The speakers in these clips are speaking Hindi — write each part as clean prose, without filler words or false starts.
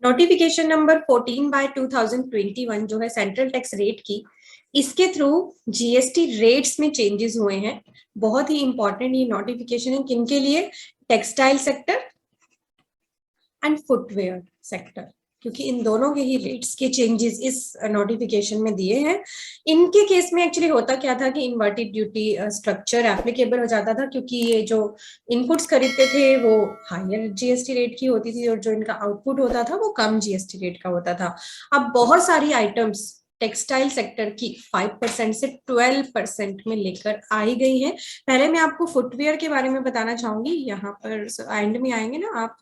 नोटिफिकेशन नंबर 14/2021 जो है सेंट्रल टैक्स रेट की, इसके थ्रू जीएसटी रेट्स में चेंजेस हुए हैं। बहुत ही इंपॉर्टेंट ये नोटिफिकेशन है किनके लिए? Textile sector and footwear sector, क्योंकि इन दोनों के ही रेट्स के चेंजेस इस नोटिफिकेशन में दिए हैं। इनके केस में एक्चुअली होता क्या था कि इन्वर्टेड ड्यूटी स्ट्रक्चर एप्लीकेबल हो जाता था, क्योंकि ये जो इनपुट्स खरीदते थे वो हायर जीएसटी रेट की होती थी और जो इनका आउटपुट होता था वो कम जीएसटी रेट का होता था। अब बहुत सारी आइटम्स टेक्सटाइल सेक्टर की 5% से 12% में लेकर आई गई है। पहले मैं आपको फुटवेयर के बारे में बताना चाहूंगी, यहाँ पर एंड में आएंगे ना आप,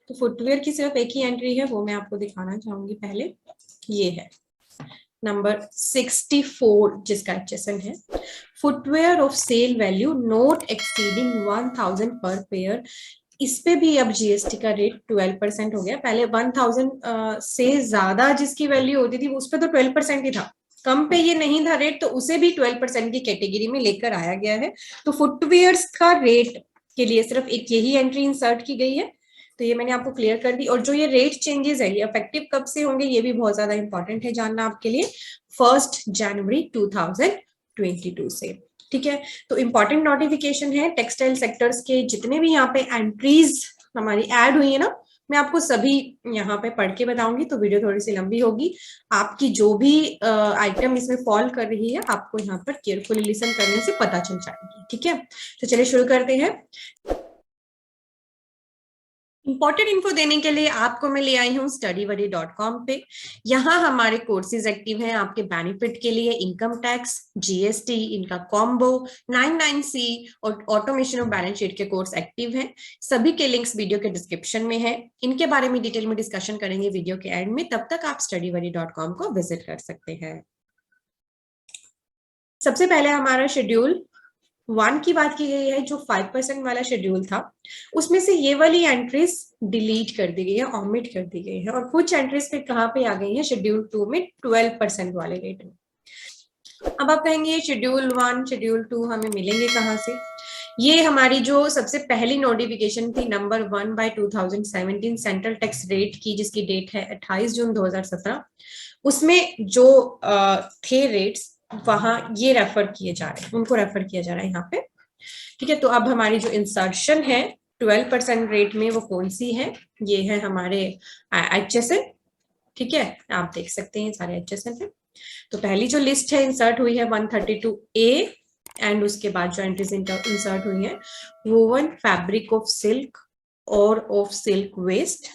तो फुटवेयर की सिर्फ एक ही एंट्री है, वो मैं आपको दिखाना चाहूंगी। पहले ये है नंबर 64 जिसका HSN है, footwear of sale value not exceeding 1000 per pair. इस पे भी अब जीएसटी का रेट 12% हो गया। पहले 1000 से ज्यादा जिसकी वैल्यू होती थी उस पे तो 12% ही था, कम पे ये नहीं था रेट, तो उसे भी 12% की कैटेगरी में लेकर आया गया है। तो फुटवेयर्स का रेट के लिए सिर्फ एक यही एंट्री इंसर्ट की गई है, तो ये मैंने आपको क्लियर कर दी। और जो ये रेट चेंजेस है ये इफेक्टिव कब से होंगे ये भी बहुत ज्यादा इंपॉर्टेंट है जानना आपके लिए, 1 जनवरी 2022 से। ठीक है, तो इंपॉर्टेंट नोटिफिकेशन है। टेक्सटाइल सेक्टर्स के जितने भी यहाँ पे एंट्रीज हमारी ऐड हुई है ना, मैं आपको सभी यहाँ पे पढ़ के बताऊंगी, तो वीडियो थोड़ी सी लंबी होगी। आपकी जो भी आइटम इसमें फॉल कर रही है आपको यहाँ पर केयरफुली लिसन करने से पता चल जाएगी। ठीक है, तो चलिए शुरू करते हैं। इंपॉर्टेंट इन्फो देने के लिए आपको मैं ले आई हूँ StudyBuddy.com पे। यहाँ हमारे कोर्सेज एक्टिव हैं आपके बेनिफिट के लिए। इनकम टैक्स, जीएसटी, इनका कॉम्बो, 99C और ऑटोमेशन ऑफ बैलेंस शीट के कोर्स एक्टिव हैं। सभी के लिंक्स वीडियो के डिस्क्रिप्शन में है। इनके बारे में डिटेल में डिस्कशन करेंगे वीडियो के एंड में, तब तक आप StudyBuddy.com को विजिट कर सकते हैं। सबसे पहले हमारा शेड्यूल 1 की बात की गई है, जो 5% वाला शेड्यूल था उसमें से ये वाली एंट्रीज डिलीट कर दी गई है, ऑमिट कर दी गई है, और कुछ एंट्रीज पे कहाँ पे आ गई है? शेड्यूल 2 में 12% वाले रेट में। अब आप कहेंगे शेड्यूल 1 शेड्यूल 2 हमें मिलेंगे कहाँ से? ये हमारी जो सबसे पहली नोटिफिकेशन थी नंबर 1/2017 सेंट्रल टैक्स रेट की, जिसकी डेट है 28 जून 2017, उसमें जो थे रेट्स वहां ये रेफर किए जा रहे हैं, उनको रेफर किया जा रहा है यहाँ पे। ठीक है, तो अब हमारी जो इंसर्शन है 12% रेट में वो कौन सी है? ये है हमारे HSN। ठीक है, आप देख सकते हैं सारे HSN है। तो पहली जो लिस्ट है इंसर्ट हुई है 132A, एंड उसके बाद जो एंट्रीज इंसर्ट हुई है, वोवन फैब्रिक ऑफ सिल्क और of silk waste,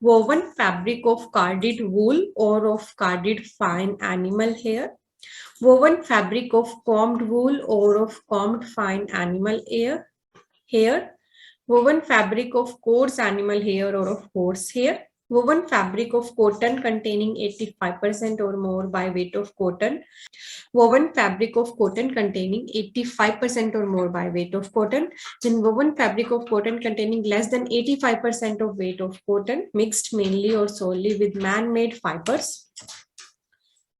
woven fabric of carded wool or of carded fine animal hair, woven fabric of combed wool or of combed fine animal hair, woven fabric of coarse animal hair or of horse hair, woven fabric of cotton containing 85% or more by weight of cotton, woven fabric of cotton containing 85% or more by weight of cotton, then woven fabric of cotton containing less than 85% of weight of cotton, mixed mainly or solely with man-made fibers,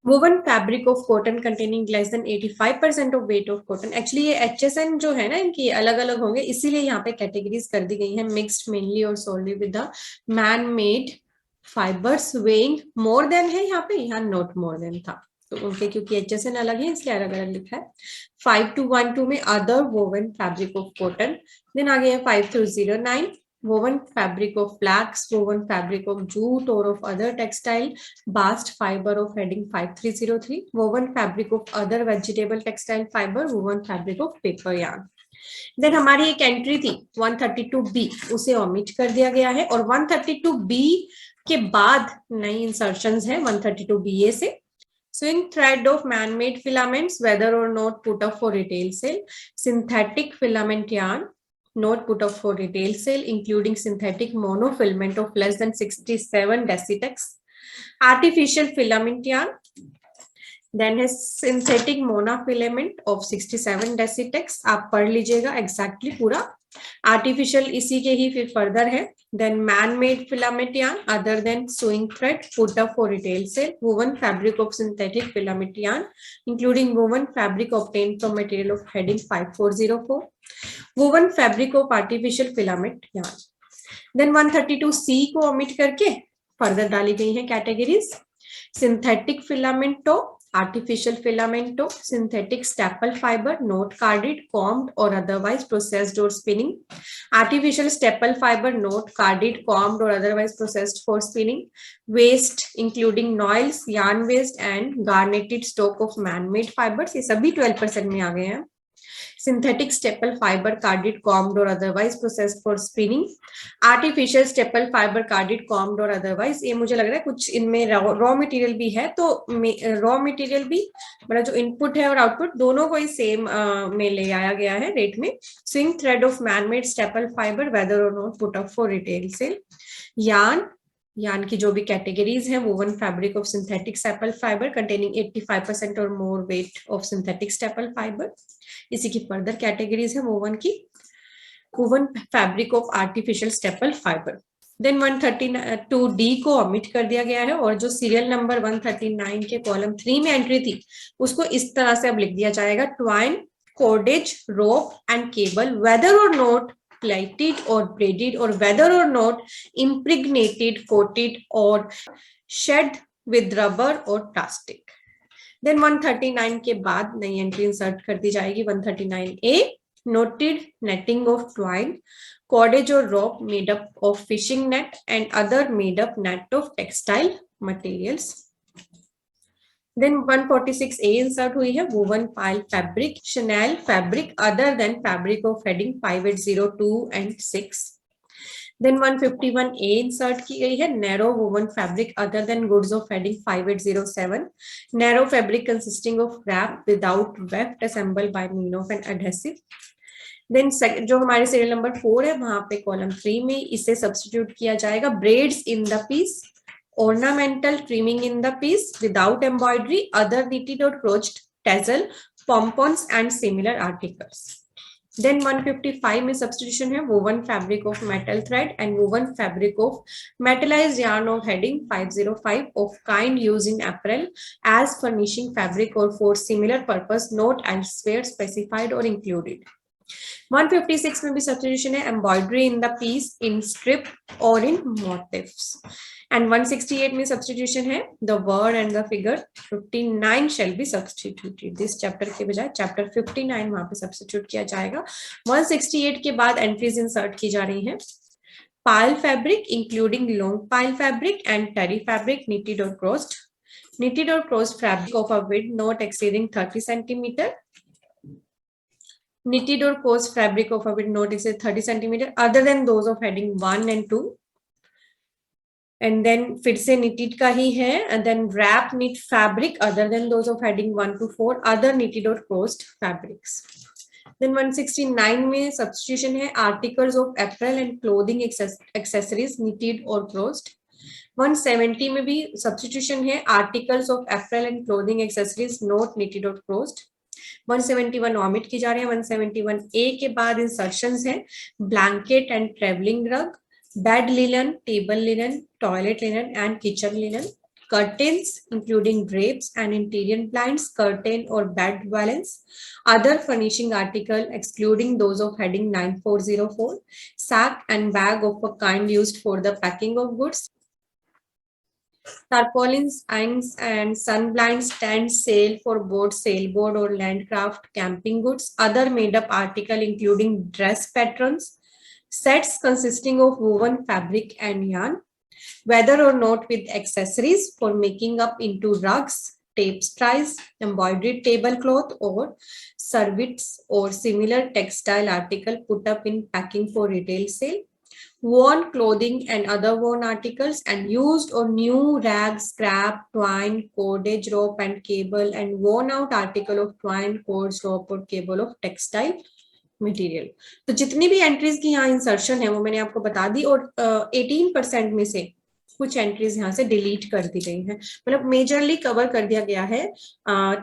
woven fabric of cotton containing less than 85% of weight of cotton। Actually ये HSN जो है ना इनकी अलग अलग होंगे, इसीलिए यहाँ पे कैटेगरीज कर दी गई है, मिक्स्ड मेनली और solely with the man made fibres weighing more than है यहाँ पे, यहाँ नॉट मोर देन था, तो उनके क्योंकि HSN अलग है इसलिए अलग अलग लिखा है। 5212 में other woven fabric of cotton, then आगे है 5309 woven fabric of flax, woven fabric of jute or of other textile, bast fiber of heading 5303, woven fabric of other vegetable textile fiber, woven fabric of paper yarn। Then हमारी एक एंट्री थी 132B, उसे ओमिट कर दिया गया है, और 132B के बाद नई इंसर्शंस है 132BA से। Swing thread of man-made filaments, whether or not put up for retail sale, synthetic filament yarn, not put up for retail sale, including synthetic monofilament of less than 67 decitex, artificial filament yarn, then है synthetic monofilament of 67 decitex। आप पढ़ लीजिएगा एग्जैक्टली पूरा, आर्टिफिशियल इसी के ही फिर फर्दर है। Then man made filament yarn other than sewing thread put up for retail sale, woven fabric of synthetic filament yarn including woven fabric obtained from material of heading 5404, woven fabric of artificial filament yarn। Then 132C को ओमिट करके फर्दर डाली गई हैं कैटेगरीज। सिंथेटिक फिलामेंटो, artificial filamento, synthetic staple fiber, not carded, combed or otherwise processed or spinning. Artificial staple fiber, not carded, combed or otherwise processed for spinning. Waste including noils, yarn waste and garnetted stock of man-made fibers, ये सभी 12% में आ गए हैं। synthetic staple fiber carded, combed or otherwise processed for spinning. artificial staple fiber carded, combed or otherwise, ये मुझे लग रहा है कुछ इनमें रॉ मटेरियल भी है, तो रॉ मटेरियल भी मतलब जो इनपुट है और आउटपुट दोनों को ही सेम में ले आया गया है रेट में। swing thread of man-made staple fiber, whether or not put up for retail sale. Yarn की जो भी कैटेगरीज है, woven fabric of synthetic staple fibre containing 85% और more weight of synthetic staple fibre. इसी की फर्दर कैटेगरीज है वोवन की, woven fabric of artificial staple fibre. Then 132D को ओमिट कर दिया गया है और जो सीरियल नंबर 139 के कॉलम 3 में एंट्री थी उसको इस तरह से अब लिख दिया जाएगा, twine, cordage, rope and cable, whether or not plaited or braided or whether or not impregnated, coated or shed with rubber or plastic. Then 139 के बाद नई एंट्री इंसर्ट कर दी जाएगी 139A, noted netting of twine, cordage or rope made up of fishing net and other made up net of textile materials. Then 146A insert हुई है, woven pile fabric, Chanel fabric other than fabric of heading 5802 and 6. Then 151A insert की गई है, narrow woven fabric other than goods of heading 5807, narrow fabric consisting of wrap without weft assembled by means of an adhesive. Then जो हमारे सीरियल नंबर 4 है वहां पे कॉलम 3 में इसे सब्स्टिट्यूट किया जाएगा, braids in the piece, ornamental trimming in the piece without embroidery, other knitted or croched tassel, pompons and similar articles. Then 155 में substitution है, woven fabric of metal thread and woven fabric of metallized yarn of heading 505 of kind used in apparel as furnishing fabric or for similar purpose not elsewhere specified or included. 156 में भी substitution है, embroidery in the piece in strip or in motifs. And 168 में substitution है, the word and the figure 59 shall be substituted. This chapter के बजाय chapter 59 वहां पे substitute किया जाएगा। 168 के बाद entries insert की जा रही हैं, pile fabric including long pile fabric and terry fabric knitted or crossed fabric of a width not exceeding 30 centimeter, knitted or crossed fabric of a width not exceeding 30 centimeter other than those of heading 1 and 2. And then फिर से knitted का ही है, and then wrap knit fabric other than those of heading 1 to 4, other knitted or crossed fabrics. Then 169 में substitution है, articles of apparel and clothing accessories knitted or crossed. 170 में भी substitution है, articles of apparel and clothing accessories not knitted or crossed. 171 omit की जा रही है। 171A के बाद insertions है, blanket and traveling rug, bed linen, table linen, toilet linen and kitchen linen, curtains including drapes and interior blinds, curtain or bed valance, other furnishing article excluding those of heading 9404, sack and bag of a kind used for the packing of goods, tarpaulins, awnings and sun blinds, tents, sail for boat, sailboard or landcraft, camping goods, other made up article including dress patterns, sets consisting of woven fabric and yarn, whether or not with accessories for making up into rugs, tapestries, embroidered tablecloth or serviettes or similar textile article put up in packing for retail sale, worn clothing and other worn articles, and used or new rags, scrap, twine, cordage, rope and cable, and worn out article of twine, cords, rope or cable of textile material. तो जितनी भी एंट्रीज की यहाँ इंसर्शन है वो मैंने आपको बता दी, और 18% में से कुछ एंट्रीज यहाँ से डिलीट कर दी गई हैं, मतलब मेजरली कवर कर दिया गया है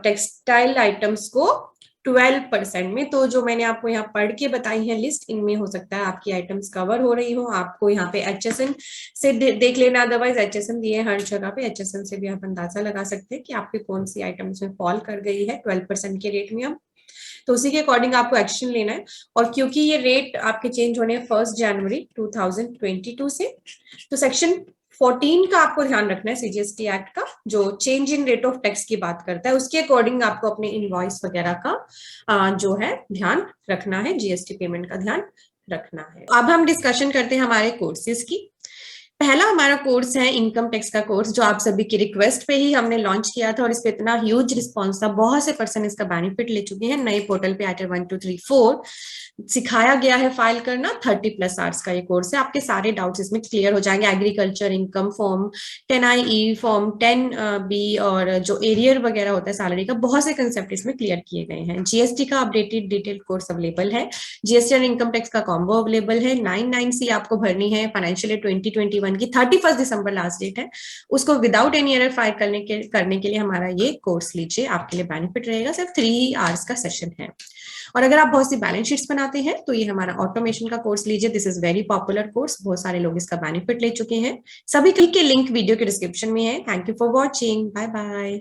टेक्सटाइल आइटम्स को 12% में। तो जो मैंने आपको यहाँ पढ़ के बताई है लिस्ट, इनमें हो सकता है आपकी आइटम्स कवर हो रही हो, आपको यहाँ पे HSN से देख लेना, अदरवाइज HSN दिए हर जगह पे, HSN से भी आप अंदाजा लगा सकते हैं कि आपकी कौन सी आइटम्स में फॉल कर गई है 12% के रेट में। अब तो उसी के अकॉर्डिंग आपको एक्शन लेना है, और क्योंकि ये रेट आपके चेंज होने हैं 1 जनवरी 2022 से, तो सेक्शन 14 का आपको ध्यान रखना है, सीजीएसटी एक्ट का, जो change in rate of tax की बात करता है, उसके अकॉर्डिंग आपको अपने इनवॉइस वगैरह का जो है ध्यान रखना है, जीएसटी पेमेंट का ध्यान रखना है। अब हम डिस्कशन करते हैं हमारे कोर्सेज की। पहला हमारा कोर्स है इनकम टैक्स का कोर्स, जो आप सभी की रिक्वेस्ट पे ही हमने लॉन्च किया था और इस पे इतना ह्यूज रिस्पॉन्स था, बहुत से पर्सन इसका बेनिफिट ले चुके हैं। नए पोर्टल पे आइटर 1 2 3 4 सिखाया गया है फाइल करना। 30+ आवर्स का ये कोर्स है, आपके सारे डाउट्स इसमें क्लियर हो जाएंगे। Agriculture income form 10IE, form 10B और जो एरियर वगैरह होता है सैलरी का, बहुत से कंसेप्ट इसमें क्लियर किए गए हैं। जीएसटी का अपडेटेड डिटेल कोर्स अवेलेबल है, जीएसटी और इनकम टैक्स का कॉम्बो अवेलेबल है। 99C आपको भरनी है फाइनेंशियल 2021 की, 31 दिसंबर लास्ट डेट है। उसको विदाउट एनी एरर फाइल करने के लिए हमारा ये कोर्स लीजिए, आपके लिए बेनिफिट रहेगा। सिर्फ 3 आवर्स का सेशन है। और अगर आप बहुत सी बैलेंस शीट्स बनाते हैं तो ये हमारा ऑटोमेशन का कोर्स लीजिए। This is very popular course, बहुत सारे लोग इसका बेनिफिट ले चुके हैं। सभी के लिंक वीडियो के डिस्क्रिप्शन में है। Thank you for watching, bye bye.